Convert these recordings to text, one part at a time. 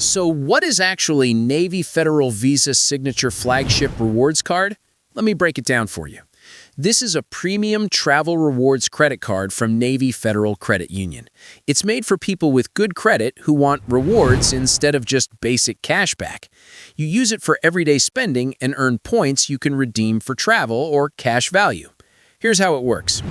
So what is actually Navy Federal Visa Signature Flagship Rewards Card? Let me break it down for you. This is a premium travel rewards credit card from Navy Federal Credit Union. It's made for people with good credit who want rewards instead of just basic cash back. You use it for everyday spending and earn points you can redeem for travel or cash value. Here's how it works.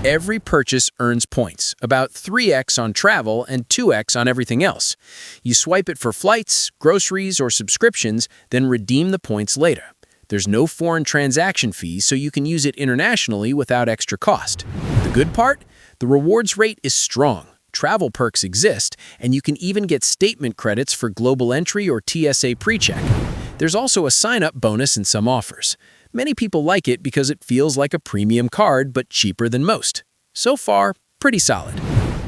Every purchase earns points, about 3x on travel and 2x on everything else. You swipe it for flights, groceries, or subscriptions, then redeem the points later. There's no foreign transaction fees, so you can use it internationally without extra cost. The good part? The rewards rate is strong. Travel perks exist, and you can even get statement credits for global entry or TSA PreCheck. There's also a sign-up bonus in some offers. Many people like it because it feels like a premium card, but cheaper than most. So far, pretty solid.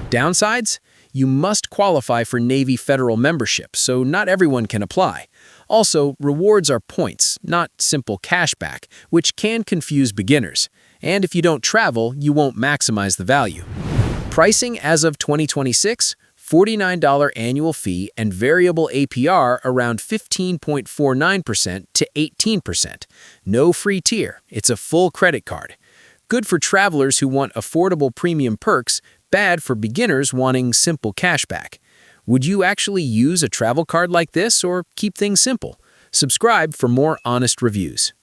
Downsides? You must qualify for Navy Federal membership, so not everyone can apply. Also, rewards are points, not simple cashback, which can confuse beginners. And if you don't travel, you won't maximize the value. Pricing as of 2026, $49 annual fee and variable APR around 15.49% to 18%. No free tier, it's a full credit card. Good for travelers who want affordable premium perks, bad for beginners wanting simple cashback. Would you actually use a travel card like this or keep things simple? Subscribe for more honest reviews.